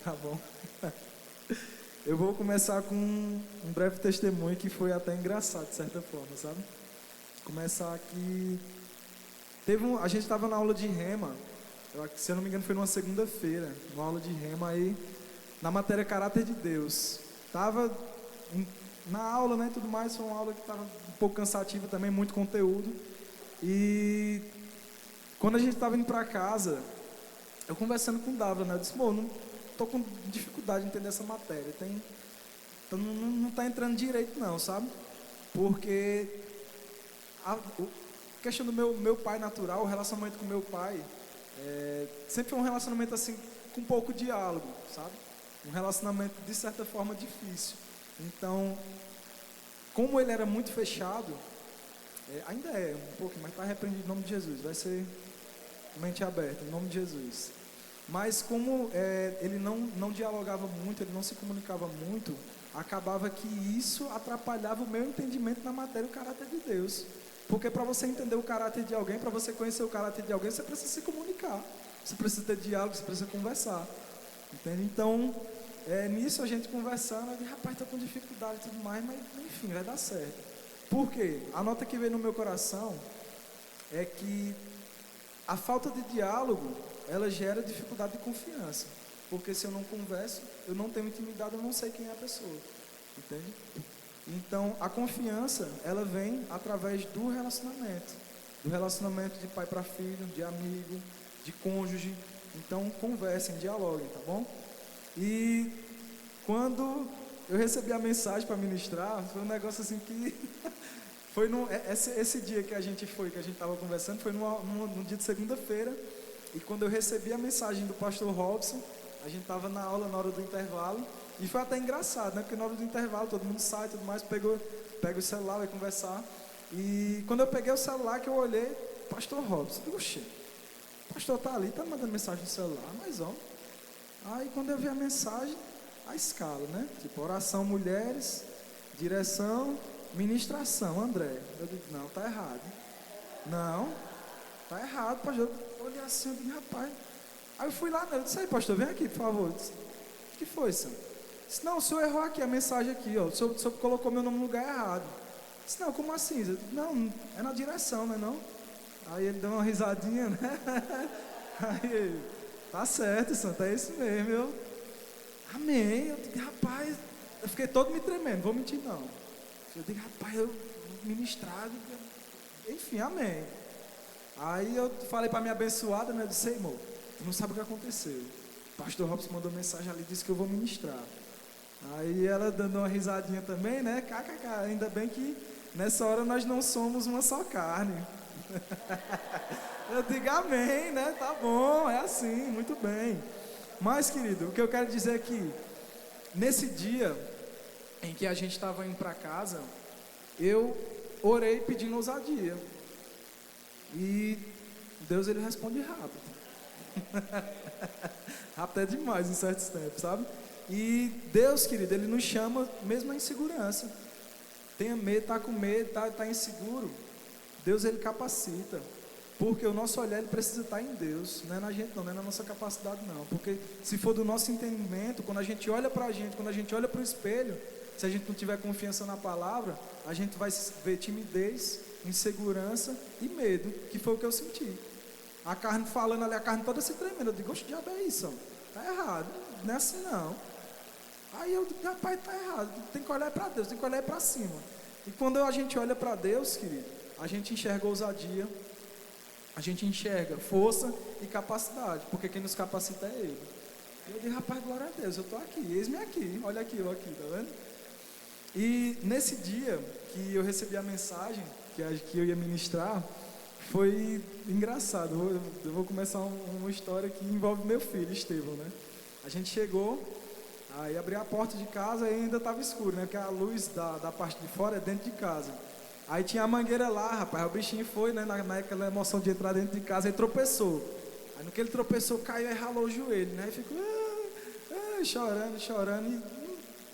Tá bom. Eu vou começar com um breve testemunho que foi até engraçado, de certa forma, sabe? Começar aqui. A gente estava na aula de rema, se eu não me engano foi numa segunda-feira, numa aula de rema aí, na matéria Caráter de Deus. Na aula, né, tudo mais, foi uma aula que estava um pouco cansativa também, muito conteúdo. E quando a gente estava indo para casa, eu conversando com o Dava, né, eu disse, não tô com dificuldade de entender essa matéria, então não tá entrando direito não, sabe? Porque a questão do meu pai natural, o relacionamento com meu pai, sempre foi um relacionamento assim, com pouco diálogo, sabe? Um relacionamento de certa forma difícil. Então, como ele era muito fechado, ainda é um pouco, mas está repreendido em nome de Jesus, vai ser mente aberta, em nome de Jesus. Mas como ele não dialogava muito, ele não se comunicava muito, acabava que isso atrapalhava o meu entendimento na matéria, o caráter de Deus. Porque para você entender o caráter de alguém, para você conhecer o caráter de alguém, você precisa se comunicar, você precisa ter diálogo, você precisa conversar, entende? Então, nisso a gente conversando, eu disse, rapaz, estou com dificuldade e tudo mais, mas enfim, vai dar certo. Por quê? A nota que veio no meu coração é que a falta de diálogo, ela gera dificuldade de confiança. Porque se eu não converso, eu não tenho intimidade, eu não sei quem é a pessoa. Entende? Então, a confiança, ela vem através do relacionamento. Do relacionamento de pai para filho, de amigo, de cônjuge. Então, conversem, dialoguem, tá bom? E quando eu recebi a mensagem para ministrar, foi um negócio assim que... Foi esse dia que a gente estava conversando, foi no dia de segunda-feira, e quando eu recebi a mensagem do pastor Robson, a gente estava na aula na hora do intervalo, e foi até engraçado, né? Porque na hora do intervalo todo mundo sai e tudo mais, pega o celular, vai conversar, e quando eu peguei o celular que eu olhei, pastor Robson, eu digo, oxê, o pastor tá ali, tá mandando mensagem no celular, mas ó, aí quando eu vi a mensagem, a escala, né? Tipo, oração mulheres, direção, ministração, André. Eu digo, não, tá errado. Não, tá errado, pastor. Eu olhei assim, eu digo, rapaz. Aí eu fui lá, eu disse, aí, pastor, vem aqui, por favor. Disse, o que foi, senhor? Disse, não, o senhor errou aqui, a mensagem aqui, ó. O senhor colocou meu nome no lugar errado. Disse, não, como assim? Eu disse, não, é na direção, não é não? Aí ele deu uma risadinha, né? Aí ele, tá certo, santo, é isso mesmo, amém. Eu digo, rapaz, eu fiquei todo me tremendo, vou mentir não. Eu digo, rapaz, eu ministrado, enfim, amém. Aí eu falei para minha abençoada, né? Eu disse, irmão, tu não sabe o que aconteceu. O pastor Robson mandou mensagem ali, disse que eu vou ministrar. Aí ela dando uma risadinha também, né? KKK, ainda bem que nessa hora nós não somos uma só carne. Eu digo, amém, né? Tá bom, é assim, muito bem. Mas, querido, o que eu quero dizer é que nesse dia em que a gente estava indo para casa, eu orei pedindo ousadia. E Deus, ele responde rápido. Rápido é demais em certos tempos, sabe? E Deus, querido, ele nos chama mesmo na insegurança. Tenha medo, tá com medo, tá inseguro. Deus, ele capacita. Porque o nosso olhar, ele precisa estar em Deus. Não é na gente não é na nossa capacidade não. Porque se for do nosso entendimento, quando a gente olha para a gente, quando a gente olha para o espelho, se a gente não tiver confiança na palavra, a gente vai ver timidez, insegurança e medo, que foi o que eu senti. A carne falando ali, a carne toda se tremendo. Eu digo, oxe, diabo é isso? Tá errado, não é assim não. Aí eu digo, rapaz, tá errado, tem que olhar para Deus, tem que olhar para cima. E quando a gente olha para Deus, querido, a gente enxerga ousadia, a gente enxerga força e capacidade, porque quem nos capacita é Ele. E eu digo, rapaz, glória a Deus, eu estou aqui, eis-me aqui, olha aqui, eu aqui, tá vendo? E nesse dia que eu recebi a mensagem que eu ia ministrar, foi engraçado. Eu vou começar uma história que envolve meu filho, Estevão, né? A gente chegou, aí abri a porta de casa e ainda estava escuro, né? Porque a luz da parte de fora é dentro de casa. Aí tinha a mangueira lá, rapaz, o bichinho foi, né? Naquela emoção de entrar dentro de casa, ele tropeçou. Aí no que ele tropeçou, caiu e ralou o joelho, né? E ficou chorando, e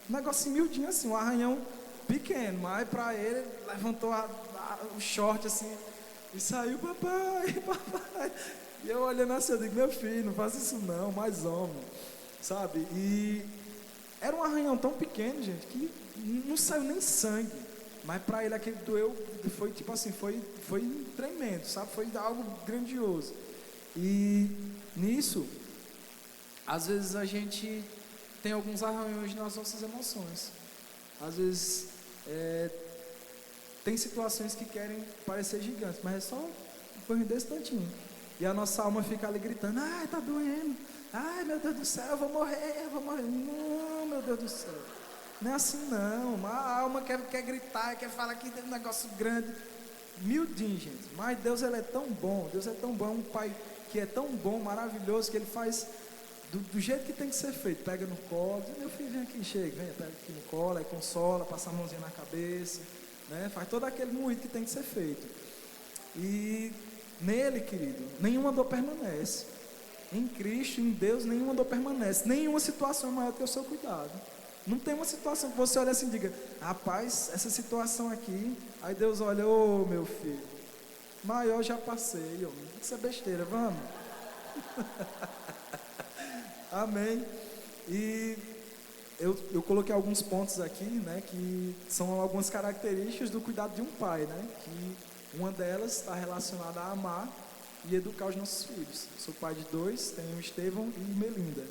um negocinho miudinho assim, um arranhão pequeno, mas para ele levantou o short assim e saiu, papai. E eu olhando assim, eu digo, meu filho, não faça isso não, mais homem. sabe? E era um arranhão tão pequeno, gente, que não saiu nem sangue. Mas para ele aquele doeu, foi tipo assim, foi tremendo, sabe? Foi algo grandioso. E nisso, às vezes a gente tem alguns arranhões nas nossas emoções. Às vezes tem situações que querem parecer gigantes, mas é só um coisa desse tantinho. E a nossa alma fica ali gritando: ai, tá doendo, ai, meu Deus do céu, eu vou morrer. Não, meu Deus do céu, não é assim não. A alma quer gritar, quer falar que tem um negócio grande, miudinho, gente. Mas Deus, ele é tão bom, Deus é tão bom, é um Pai que é tão bom, maravilhoso, que Ele faz do jeito que tem que ser feito. Pega no colo, diz: meu filho, vem aqui, chega, vem, pega aqui no colo, aí consola, passa a mãozinha na cabeça, né? Faz todo aquele moído que tem que ser feito. E nele, querido, nenhuma dor permanece. Em Cristo, em Deus, nenhuma dor permanece. Nenhuma situação é maior do que o seu cuidado. Não tem uma situação que você olha assim e diga: rapaz, essa situação aqui. Aí Deus olha: ô meu filho, maior já passei, homem. Isso é besteira, vamos. Amém. E eu coloquei alguns pontos aqui, né, que são algumas características do cuidado de um pai, né, que uma delas está relacionada a amar e educar os nossos filhos. Eu sou pai de 2, tenho o Estevão e Melinda.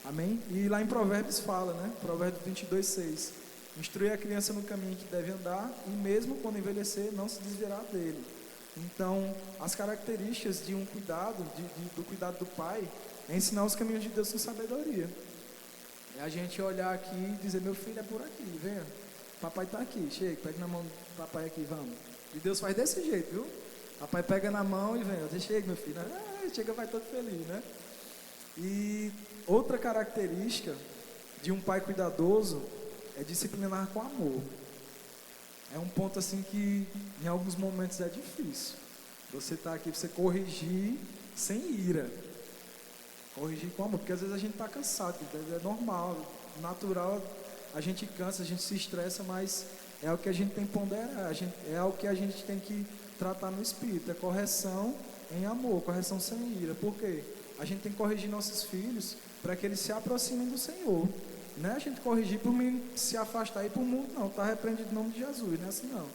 Amém? E lá em Provérbios fala, né, Provérbios 22:6, instruir a criança no caminho que deve andar, e mesmo quando envelhecer, não se desviará dele. Então, as características de um cuidado, do cuidado do pai, é ensinar os caminhos de Deus com sabedoria. É a gente olhar aqui e dizer: meu filho, é por aqui, venha, papai está aqui, chega, pega na mão do papai aqui, vamos. E Deus faz desse jeito, viu? Papai pega na mão e vem, diz: chega, meu filho, chega, vai todo feliz, né? E outra característica de um pai cuidadoso é disciplinar com amor. É um ponto assim que em alguns momentos é difícil. Você está aqui, você corrigir sem ira. Corrigir com amor, porque às vezes a gente está cansado, é normal, natural, a gente cansa, a gente se estressa, mas é o que a gente tem que ponderar, é o que a gente tem que tratar no espírito, é correção em amor, correção sem ira. Por quê? A gente tem que corrigir nossos filhos para que eles se aproximem do Senhor. Não é a gente corrigir por mim se afastar e ir para o mundo, não. Está repreendido em nome de Jesus, não é assim não.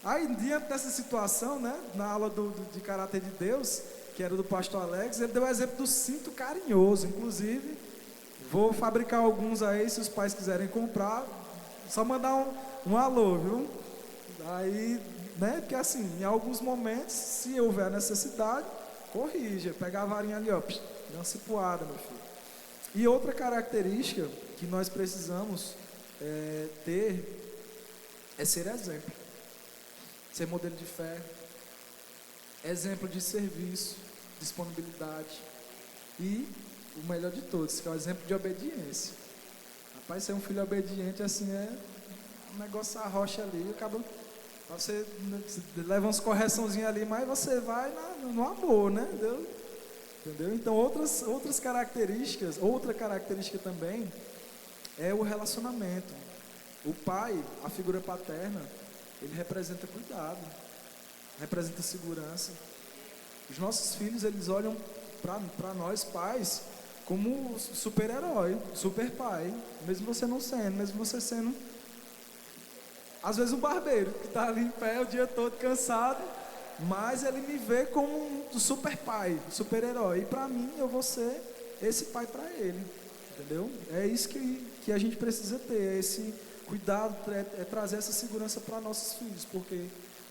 Aí, diante dessa situação, né, na aula de caráter de Deus, que era do pastor Alex, ele deu o exemplo do cinto carinhoso. Inclusive, vou fabricar alguns aí, se os pais quiserem comprar, só mandar um alô, viu? Aí, né, porque assim, em alguns momentos, se houver necessidade, corrija, pega a varinha ali, ó, dá uma cipuada, meu filho. E outra característica que nós precisamos ter é ser exemplo, ser modelo de fé, exemplo de serviço, disponibilidade e o melhor de todos, que é o exemplo de obediência. Rapaz, ser um filho obediente assim é um negócio arrocha ali, acaba, você leva umas correçãozinhas ali, mas você vai no amor, né? Entendeu? Então outras características, outra característica também é o relacionamento. O pai, a figura paterna, ele representa cuidado, representa segurança. Os nossos filhos, eles olham para nós pais como super-herói, super pai, mesmo você não sendo, mesmo você sendo às vezes um barbeiro que está ali em pé o dia todo cansado, mas ele me vê como um super pai, super-herói, e para mim eu vou ser esse pai para ele, entendeu? É isso que a gente precisa ter, é esse cuidado, é trazer essa segurança para nossos filhos, porque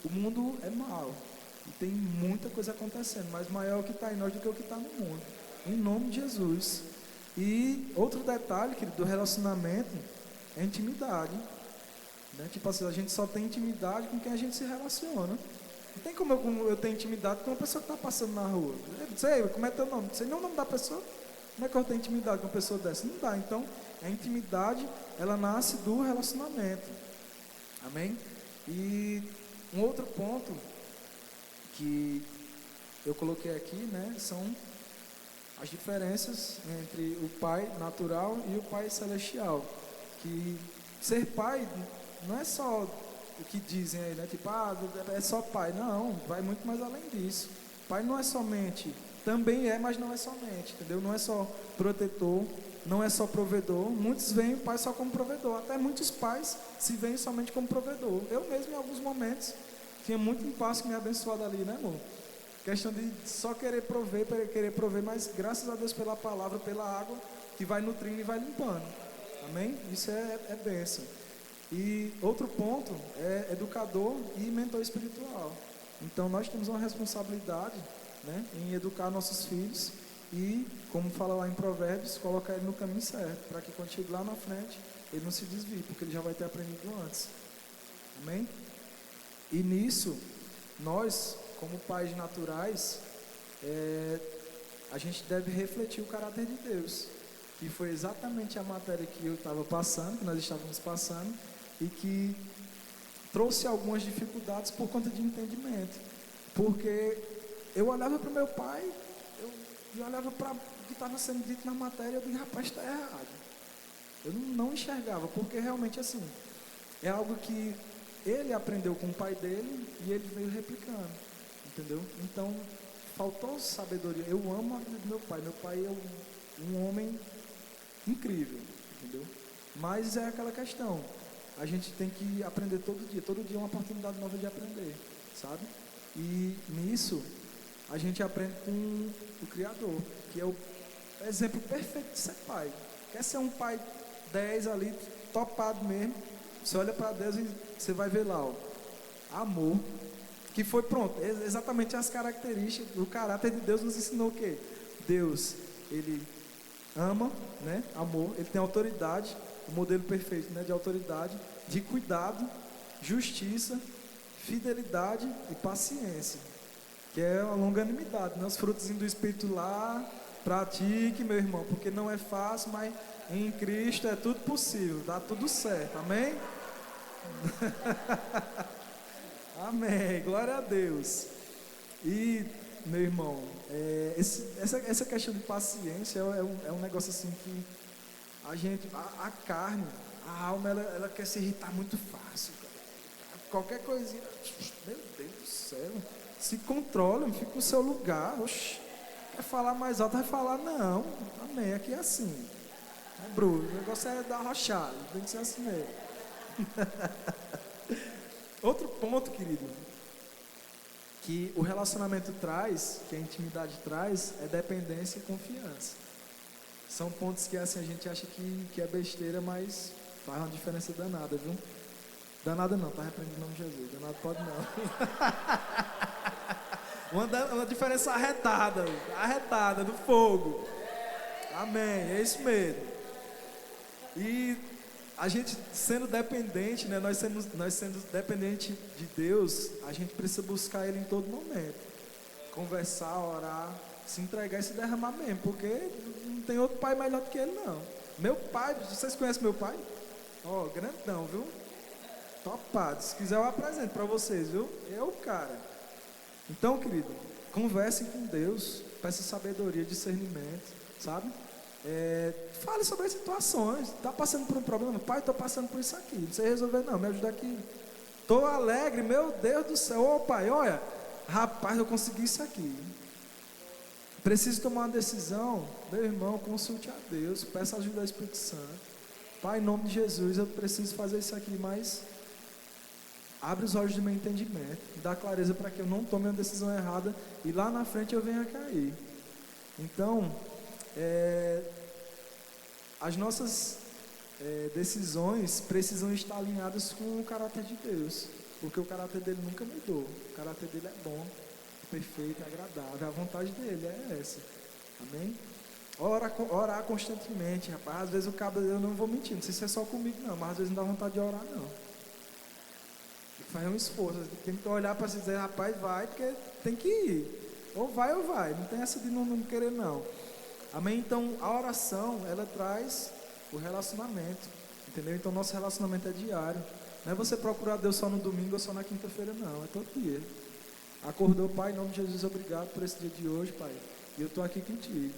o mundo é mau e tem muita coisa acontecendo, mas maior é o que está em nós do que o que está no mundo, em nome de Jesus. E outro detalhe, querido, do relacionamento é intimidade, né? Tipo assim, a gente só tem intimidade com quem a gente se relaciona. Não tem como eu ter intimidade com uma pessoa que está passando na rua. Não sei, como é teu nome? Não sei nem o nome da pessoa. Como é que eu tenho intimidade com uma pessoa dessa? Não dá. Então, a intimidade, ela nasce do relacionamento. Amém? E um outro ponto que eu coloquei aqui, né, são as diferenças entre o pai natural e o pai celestial. Que ser pai não é só o que dizem aí, né? Tipo, é só pai. Não, vai muito mais além disso. Pai não é somente Também é, mas não é somente, entendeu? Não é só protetor, não é só provedor. Muitos veem o pai só como provedor. Até muitos pais se veem somente como provedor. Eu mesmo, em alguns momentos, tinha muito impasse que me abençoado ali, né, amor? Questão de só querer prover, mas graças a Deus pela palavra, pela água, que vai nutrindo e vai limpando. Amém? Isso é bênção. E outro ponto é educador e mentor espiritual. Então nós temos uma responsabilidade, né, em educar nossos filhos e, como fala lá em Provérbios, colocar ele no caminho certo, para que quando chegue lá na frente, ele não se desvie, porque ele já vai ter aprendido antes. Amém? E nisso, nós, como pais naturais, a gente deve refletir o caráter de Deus, que foi exatamente a matéria que eu estava passando, que nós estávamos passando, e que trouxe algumas dificuldades por conta de entendimento, porque eu olhava para o meu pai, eu olhava para o que estava sendo dito na matéria, eu disse, rapaz, está errado. Eu não enxergava, porque realmente assim, é algo que ele aprendeu com o pai dele e ele veio replicando, entendeu? Então, faltou sabedoria. Eu amo a vida do meu pai. Meu pai é um homem incrível, entendeu? Mas é aquela questão, a gente tem que aprender todo dia é uma oportunidade nova de aprender, sabe? E nisso, a gente aprende com o Criador, que é o exemplo perfeito de ser pai. Quer ser um pai 10 ali, topado mesmo, você olha para Deus e você vai ver lá, ó, amor, que foi pronto, exatamente as características, o caráter de Deus nos ensinou o quê? Deus, ele ama, né? Amor, ele tem autoridade, o modelo perfeito, né? De autoridade, de cuidado, justiça, fidelidade e paciência, que é a longanimidade, né? Os frutos do Espírito lá, pratique, meu irmão, porque não é fácil, mas em Cristo é tudo possível, dá tudo certo, amém? Amém, glória a Deus. E, meu irmão, essa questão de paciência é um negócio assim que a gente, a carne, a alma, ela quer se irritar muito fácil, cara. Qualquer coisinha, meu Deus do céu, se controla, fica no seu lugar. Oxi, quer falar mais alto, vai falar não, amém, aqui é assim. Bruno, o negócio é dar rochada, tem que ser assim mesmo. Outro ponto, querido, que o relacionamento traz, que a intimidade traz, é dependência e confiança. São pontos que assim a gente acha que é besteira, mas faz uma diferença danada, viu? Danada não, tá repreendendo o nome de Jesus, danado pode não. Uma diferença arretada do fogo. Amém, é isso mesmo. E a gente sendo dependente, né, nós sendo dependente de Deus, a gente precisa buscar Ele em todo momento. Conversar, orar, se entregar e se derramar mesmo, porque não tem outro pai melhor do que Ele, não. Meu pai, vocês conhecem meu pai? Ó, grandão, viu? Topado. Se quiser eu apresento para vocês, viu? É o cara. Então, querido, conversem com Deus, peça sabedoria, discernimento, sabe? Fale sobre as situações. Está passando por um problema? Pai, estou passando por isso aqui. Não sei resolver não, me ajuda aqui. Estou alegre, meu Deus do céu. Ô pai, olha, rapaz, eu consegui isso aqui. Preciso tomar uma decisão. Meu irmão, consulte a Deus, peça ajuda ao Espírito Santo. Pai, em nome de Jesus, eu preciso fazer isso aqui, mas abre os olhos do meu entendimento, dá clareza para que eu não tome uma decisão errada e lá na frente eu venha a cair. Então, as nossas decisões precisam estar alinhadas com o caráter de Deus, porque o caráter dele nunca mudou. O caráter dele é bom, perfeito, agradável. A vontade dele é essa. Amém? Orar constantemente, rapaz. Às vezes o cabo, eu não vou mentir, não sei se é só comigo não, mas às vezes não dá vontade de orar não. Tem que fazer um esforço, tem que olhar para se dizer, rapaz, vai, porque tem que ir. Ou vai, não tem essa de não querer não. Amém? Então, a oração, ela traz o relacionamento, entendeu? Então, nosso relacionamento é diário. Não é você procurar Deus só no domingo ou só na quinta-feira, não. É todo dia. Acordou, Pai, em nome de Jesus, obrigado por esse dia de hoje, Pai. E eu estou aqui contigo.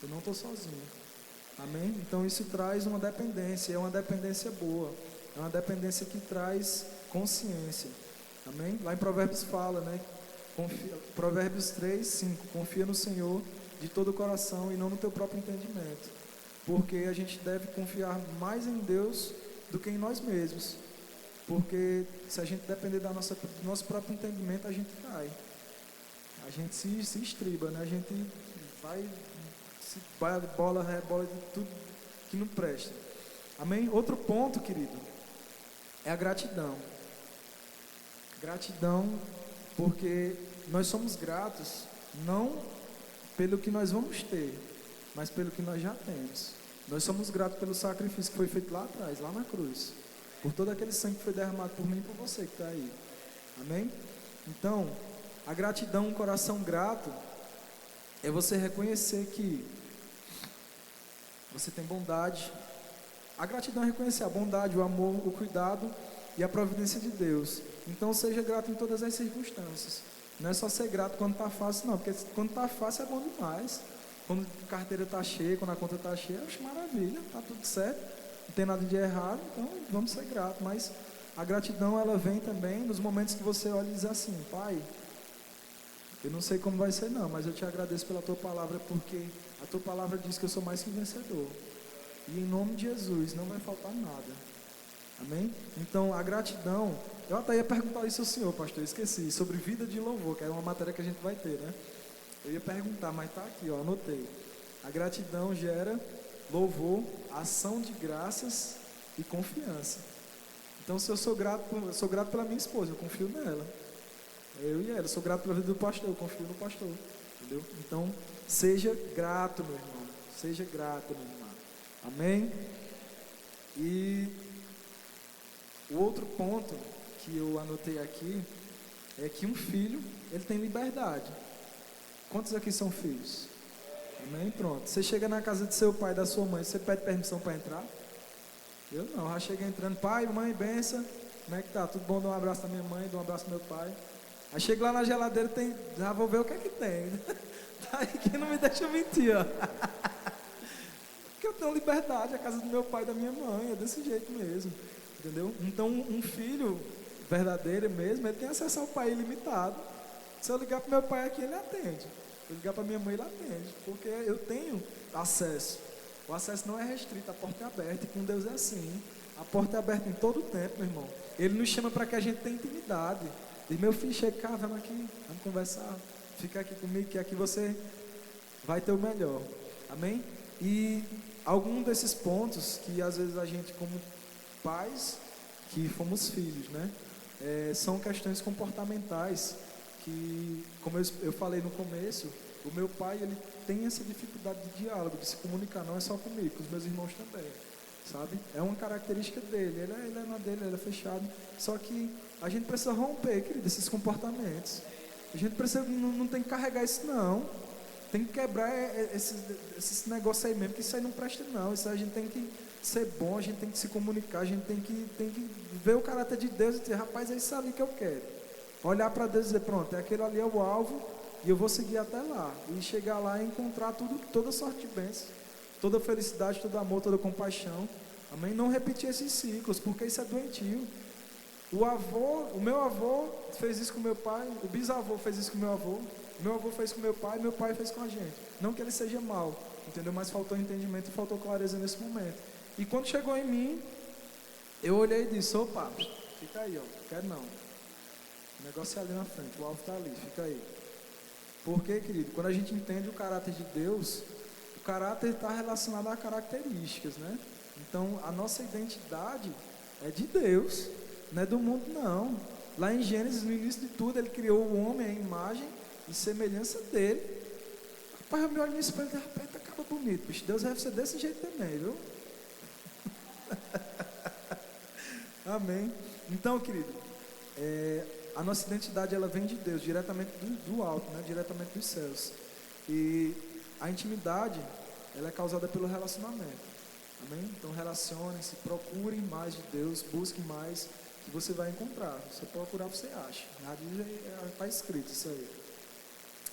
Eu não estou sozinho. Amém? Então, isso traz uma dependência. É uma dependência boa. É uma dependência que traz consciência. Amém? Lá em Provérbios fala, né? Provérbios 3, 5. Confia no Senhor de todo o coração e não no teu próprio entendimento. Porque a gente deve confiar mais em Deus do que em nós mesmos. Porque se a gente depender do nosso próprio entendimento, a gente cai. A gente se estriba, né? A gente vai bola, rebola de tudo que não presta. Amém? Outro ponto, querido, é a gratidão. Gratidão porque nós somos gratos não pelo que nós vamos ter, mas pelo que nós já temos. Nós somos gratos pelo sacrifício que foi feito lá atrás, lá na cruz, por todo aquele sangue que foi derramado por mim e por você que está aí. Amém? Então, a gratidão, um coração grato, é você reconhecer que você tem bondade. A gratidão é reconhecer a bondade, o amor, o cuidado e a providência de Deus. Então seja grato em todas as circunstâncias. Não é só ser grato quando está fácil, não, porque quando está fácil é bom demais. Quando a carteira está cheia, quando a conta está cheia, acho maravilha, está tudo certo, não tem nada de errado, então vamos ser gratos. Mas a gratidão, ela vem também nos momentos que você olha e diz assim: Pai, eu não sei como vai ser não, mas eu te agradeço pela tua palavra, porque a tua palavra diz que eu sou mais que vencedor. E em nome de Jesus não vai faltar nada. Amém? Então a gratidão, eu até ia perguntar isso ao senhor, pastor, eu esqueci, sobre vida de louvor, que é uma matéria que a gente vai ter, né? Eu ia perguntar, mas está aqui, ó, anotei. A gratidão gera louvor, ação de graças e confiança. Então se eu sou grato pela minha esposa, eu confio nela. Eu e ela, eu sou grato pela vida do pastor, eu confio no pastor. Entendeu? Então, seja grato, meu irmão. Seja grato, meu irmão. Amém? E o outro ponto que eu anotei aqui é que um filho, ele tem liberdade. Quantos aqui são filhos? Amém? Pronto. Você chega na casa de seu pai, da sua mãe, você pede permissão para entrar? Eu não, já cheguei entrando, pai, mãe, benção. Como é que tá? Tudo bom? Dá um abraço da minha mãe, dá um abraço do meu pai. Aí chego lá na geladeira, já vou ver o que é que tem. Tá aí que não me deixa mentir, ó. Porque eu tenho liberdade, a casa do meu pai e da minha mãe, é desse jeito mesmo. Entendeu? Então um filho verdadeiro mesmo, ele tem acesso ao pai ilimitado. Se eu ligar para meu pai aqui, ele atende. Se eu ligar para minha mãe, ele atende. Porque eu tenho acesso. O acesso não é restrito, a porta é aberta. E com Deus é assim. A porta é aberta em todo o tempo, meu irmão. Ele nos chama para que a gente tenha intimidade. Diz: meu filho, chega cá, vamos aqui, vamos conversar. Fica aqui comigo, que aqui você vai ter o melhor. Amém? E algum desses pontos que às vezes a gente, como pais, que fomos filhos, né? São questões comportamentais que, como eu falei no começo, o meu pai, ele tem essa dificuldade de diálogo, de se comunicar, não é só comigo, com os meus irmãos também, sabe? É uma característica dele, ele é na dele, ele é fechado, só que a gente precisa romper, querido, esses comportamentos. A gente precisa, não tem que carregar isso não, tem que quebrar esses negócios aí mesmo, que isso aí não presta não, isso aí a gente tem que ser bom, a gente tem que se comunicar, a gente tem que ver o caráter de Deus e dizer: rapaz, é isso ali que eu quero. Olhar para Deus e dizer: pronto, aquele ali é o alvo e eu vou seguir até lá. E chegar lá e encontrar toda sorte de bênçãos, toda felicidade, todo amor, toda compaixão. Amém? Não repetir esses ciclos, porque isso é doentio. O meu avô fez isso com meu pai, o bisavô fez isso com meu avô fez com meu pai fez com a gente. Não que ele seja mau, entendeu? Mas faltou entendimento e faltou clareza nesse momento. E quando chegou em mim, eu olhei e disse: opa, fica aí, ó, quero não. O negócio é ali na frente, o alvo está ali, fica aí. Porque, querido, quando a gente entende o caráter de Deus, o caráter está relacionado a características, né? Então, a nossa identidade é de Deus, não é do mundo, não. Lá em Gênesis, no início de tudo, ele criou o homem à imagem e semelhança dele. Rapaz, eu me olho no espelho e digo: rapaz, tá cara bonito, bicho. Deus deve ser desse jeito também, viu? Amém. Então, querido, a nossa identidade, ela vem de Deus, diretamente do alto, né? Diretamente dos céus. E a intimidade, ela é causada pelo relacionamento. Amém? Então relacione-se, procurem mais de Deus, busquem mais, que você vai encontrar. Você procurar, você acha. Na Bíblia está escrito isso aí.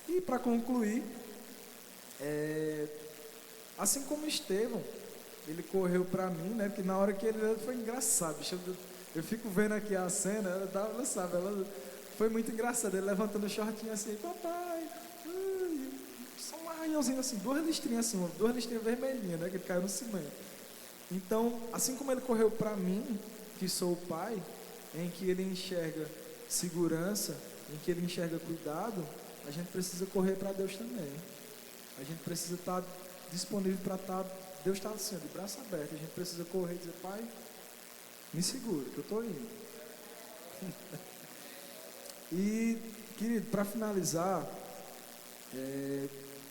E para concluir, assim como Estevão, ele correu para mim, né? Porque na hora que ele foi engraçado, bicho, eu fico vendo aqui a cena, ela sabe, ela foi muito engraçado, ele levantando o shortinho assim, papai, ai, só um arranhãozinho assim, duas listrinhas vermelhinhas, né, que ele caiu no cimento. Então, assim como ele correu para mim, que sou o pai, em que ele enxerga segurança, em que ele enxerga cuidado, a gente precisa correr para Deus também. A gente precisa estar disponível para estar, Deus está assim, de braço aberto, a gente precisa correr e dizer, pai, me segura, que eu estou indo. E, querido, para finalizar,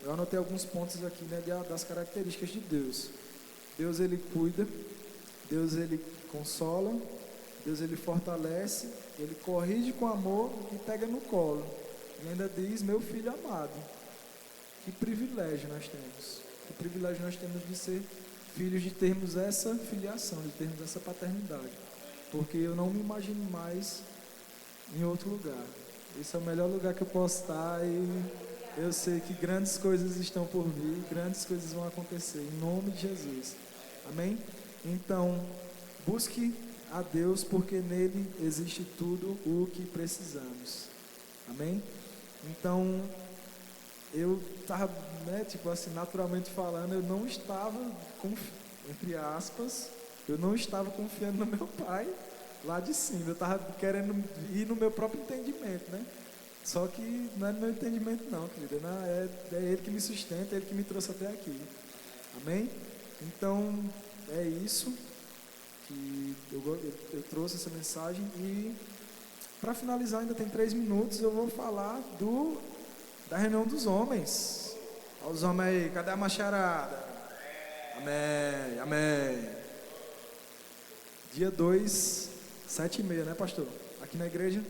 eu anotei alguns pontos aqui, né, das características de Deus. Deus, ele cuida, Deus, ele consola, Deus, ele fortalece, ele corrige com amor e pega no colo. E ainda diz, meu filho amado. Que privilégio nós temos. Que privilégio nós temos de ser filhos, de termos essa filiação, de termos essa paternidade. Porque eu não me imagino mais em outro lugar. Esse é o melhor lugar que eu posso estar e eu sei que grandes coisas estão por vir, grandes coisas vão acontecer, em nome de Jesus. Amém? Então, busque a Deus, porque nele existe tudo o que precisamos. Amém? Então, eu estava, né, tipo assim, naturalmente falando, eu não estava, entre aspas, eu não estava confiando no meu pai lá de cima. Eu estava querendo ir no meu próprio entendimento, né? Só que não é no meu entendimento não, querida. Não, é ele que me sustenta, é ele que me trouxe até aqui. Amém? Então, é isso que eu trouxe essa mensagem. E para finalizar, ainda tem 3 minutos, eu vou falar da reunião dos homens. Olha os homens aí, cadê a macharada? Amém, amém. Dia 2, 7h30, né, pastor? Aqui na igreja?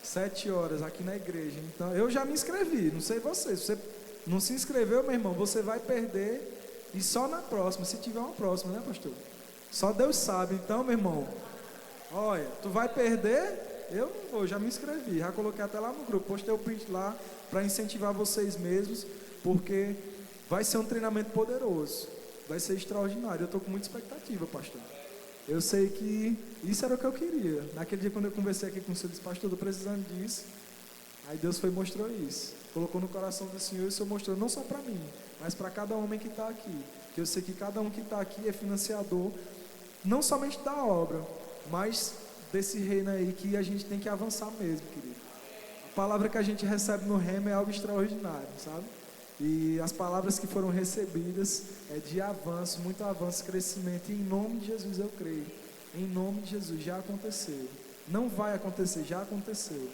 7 horas aqui na igreja. Então, eu já me inscrevi, não sei vocês. Se você não se inscreveu, meu irmão, você vai perder. E só na próxima, se tiver uma próxima, né, pastor? Só Deus sabe. Então, meu irmão, olha, tu vai perder? Eu não vou, já me inscrevi. Já coloquei até lá no grupo, postei o print lá para incentivar vocês mesmos, porque vai ser um treinamento poderoso. Vai ser extraordinário. Eu estou com muita expectativa, pastor. Eu sei que isso era o que eu queria. Naquele dia, quando eu conversei aqui com o senhor, disse, pastor, estou precisando disso. Aí Deus foi e mostrou isso. Colocou no coração do Senhor e o Senhor mostrou não só para mim, mas para cada homem que está aqui. Que eu sei que cada um que está aqui é financiador, não somente da obra, mas desse reino aí que a gente tem que avançar mesmo, querido. A palavra que a gente recebe no Rema é algo extraordinário, sabe? E as palavras que foram recebidas é de avanço, muito avanço, crescimento. E em nome de Jesus eu creio. Em nome de Jesus já aconteceu. Não vai acontecer, já aconteceu.